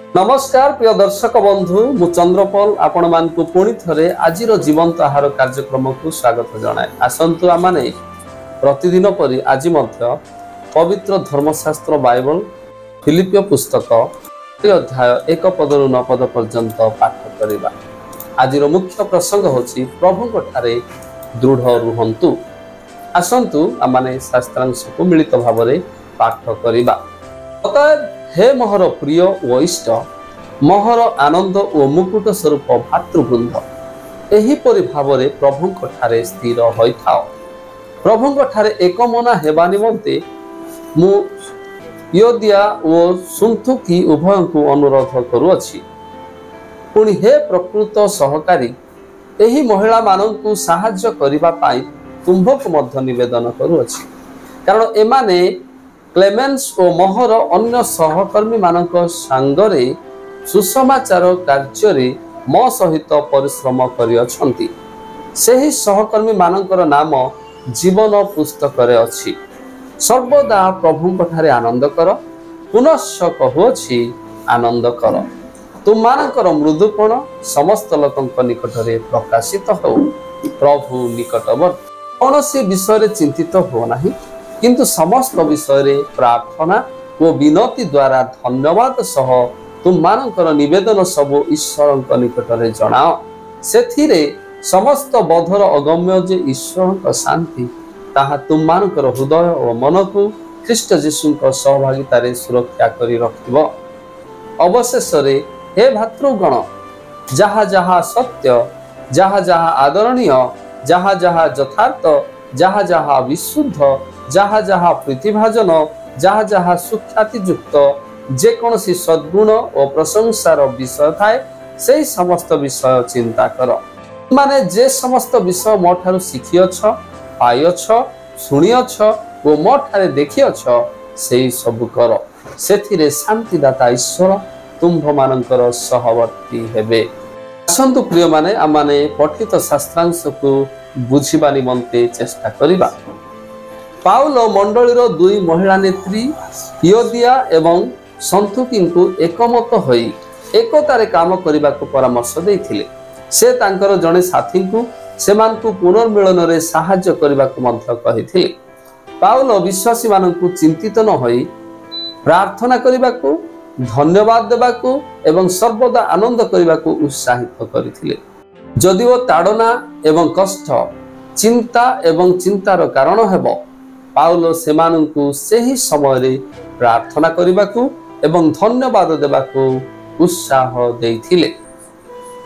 नमस्कार प्रिय दर्शक बंधु मु चंद्रपाल आपण मानकु पुणी थरे आजिर जीवंत आहार कार्यक्रम को स्वागत जनाए। आसंतु आमाने प्रतिदिन परि आज मध्य पवित्र धर्मशास्त्र बाइबल फिलिपियो पुस्तक अध्याय 1 पदरु 9 पद पर्यंत पाठ करिबा। आजिर मुख्य प्रसंग होछि प्रभुଙ୍କ ठारे दृढ़ रुहंतु। आसंतु आमाने शास्त्रांश को मिलित भावरे पाठ करिबा। अतएव हे मोहर प्रिय ओ इष्ट मोहर आनंद ओ मुकुट स्वरूप भातृवृंद एहीपरि भावरे प्रभुଙ୍କ ठारे स्थिर होइथाओ। प्रभुଙ୍କ ठारे एकमना हेबा निमंते मु योदिया ओ सुंथुकी उभयंकु अनुरोध करूअछि। पुणी हे प्रकृत सहकारी एही महिला मानंकु सहाय्य करिबा पाई तुम्भक मध्य निवेदन करूअछि, कारण एमाने क्लेमेंस ओ मोहर अन्य सहकर्मी मानक सांगरे सुसमाचार कार्य मो सहित परिश्रम करियछंती। सेही सहकर्मी मानकर नाम जीवन पुस्तक रे अछि। सर्वदा प्रभुଙ୍କ ठारे आनंद कर, पुनश्च कहुछि आनंद कर। तुम मानकर मृदुपण समस्त लोकंक निकटरे प्रकाशित हो। प्रभु निकटवर्ती। कौनसी विषय चिंतित हो नाही, किंतु समस्त विषय प्रार्थना और विनती द्वारा धन्यवाद सह तुम मानकर निवेदन सब ईश्वर निकटरे जनाओ। सेथिरे समस्त बधर अगम्य जे ईश्वर शांति ताहा तुम मानकर हृदय और मन को ख्रीष्ट जीशु सहभागितारे सुरक्षा करी रखिबो। अवशेष हे भातृगण, जहा जहा सत्य, जहा जहा आदरणीय, जहा जहा यथार्थ, जहा जहा विशुद्ध, जहा जहा प्रीतिभाजन, जहा जहा सुख्याति युक्त जेकोसी सद्गुण और प्रशंसार विषय थाए से समस्त विषय चिंता कर। माने जे समस्त विषय मो ठारू शिखियछ, पाइयछ, शुणियछ और मो ठारे देखियछ से सब कर। सेथिरे शांतिदाता ईश्वर तुम्भ मानकर सहवर्ती हेबे। आसंतु प्रिय माने आमाने पठित शास्त्रांश को बुझिबा निमंते चेष्टा करिबा। पाउल मंडलीर दुई महिला नेत्री योदिया एवं संतुकी को एकमत होई एकतारे काम करने को परामर्श देथिले। से तांकर जने साथी को सेमानकु पुनर्मिलन रे सहाय्य करने को मध्य कहिथिले। पाउल विश्वासी मानकु चिंतित न होई प्रार्थना करने को, धन्यवाद देबा को एवं सर्वदा आनंद करने को उत्साहित करथिले। जदिओ ताड़ना एवं कष्ट चिंता एवं चिंतार कारण हेबो, पाउल सेमानंकु सेही समय रे प्रार्थना करबाकू एवं धन्यवाद देबाकू उत्साह देइथिले।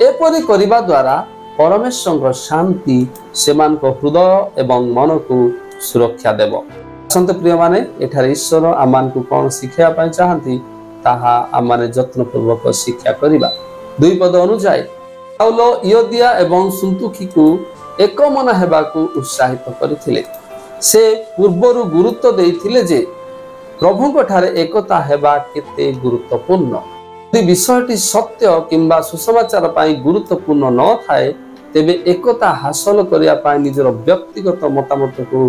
एपरि करिबा द्वारा परमेश्वर शांति सेमानक हृदय एवं मन को सुरक्षा देबो। संत प्रिय माने एठारे ईश्वर आमानकु कोन शिक्षा पाई चाहंती ताहा आमाने यत्नपूर्वक शिक्षा करिबा। 2 पद अनुसार पाउल योदिया एवं सुंतुकी को एकमना हेबाकू उत्साहित करथिले। से पूर्वरु गुरुत्व देइथिले जे प्रभुଙ୍କ ठारे एकता हेबा केते गुरुत्वपूर्ण। यदि विषयटी सत्य किंबा सुसमाचार पाई गुरुत्वपूर्ण न थाए तेबे एकता हासिल करिया पाई निजर व्यक्तिगत मतामत को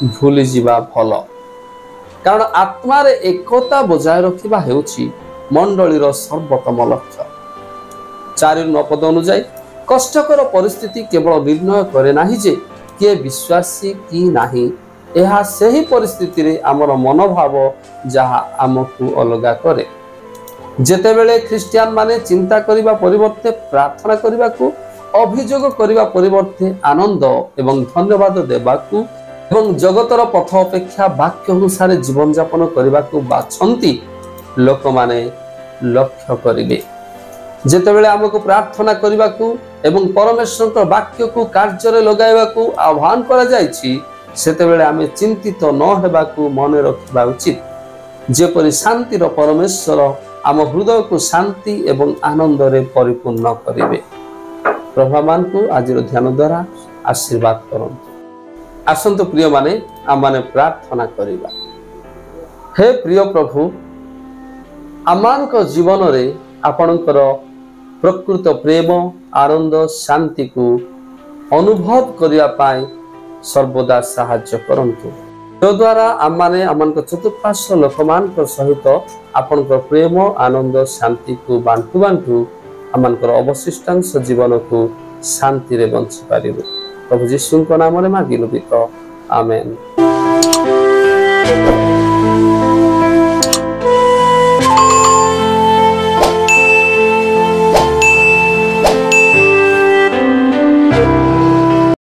भूली जीवा भल। कारण आत्मा रे एकता बजाय रखिबा हेउछि मंडलीर सर्वोत्तम लक्ष्य। 4-9 पद अनुसार कष्टकर परिस्थिति केवल निर्णय करे नाही जे किए विश्वासी कि नाही, एहा सही परिस्थिति रे आमर मनोभाव जहा आमकु अलगा करे। जेतेबेले ख्रिस्टियन माने चिंता करिबा परिवर्ते प्रार्थना करिबाकू, अभियोग करिबा परिवर्ते आनंद एवं धन्यवाद देबाकू एवं जगतर पथ अपेक्षा वाक्य अनुसार जीवन यापन करिबाकू बाछंती लोक माने लक्ष्य करिबे। जेतेबेले आमको प्रार्थना करिबाकू एवं परमेश्वर वाक्य को कार्य रे लगाइबाकू आह्वान करा जायछि, सेतेबेले आमे चिंतित न हेबाकू मन रखिबा उचित। जेपरि शांतिर परमेश्वर आम हृदय को शांति एवं आनंद रे परिपूर्ण करिवे। प्रभु मानकु आजिर ध्यान द्वारा आशीर्वाद करंतु। आसंतु प्रिय माने आमाने प्रार्थना करिबा। हे प्रिय प्रभु, आमानक जीवन रे आपणकर प्रकृत प्रेम आनंद शांति को अनुभव करिया पाए सर्वदा साहाय्य करंतु। ଯଦ୍ୱାରା ଆମମାନେ ଆମ ଚତୁଃପାର୍ଶ୍ୱ ଲୋକମାନଙ୍କ ସହିତ ଆପଣଙ୍କ ପ୍ରେମ ଆନନ୍ଦ ଶାନ୍ତିକୁ ବାଣ୍ଟୁ ବାଣ୍ଟୁ ଆମମାନଙ୍କର ଅବଶିଷ୍ଟାଂଶ ଜୀବନକୁ ଶାନ୍ତିରେ ବଞ୍ଚି ପାରିବୁ। ପ୍ରଭୁ ଯୀଶୁଙ୍କ ନାମରେ ମାଗିଲୁ ବିତ, ଆମେନ୍।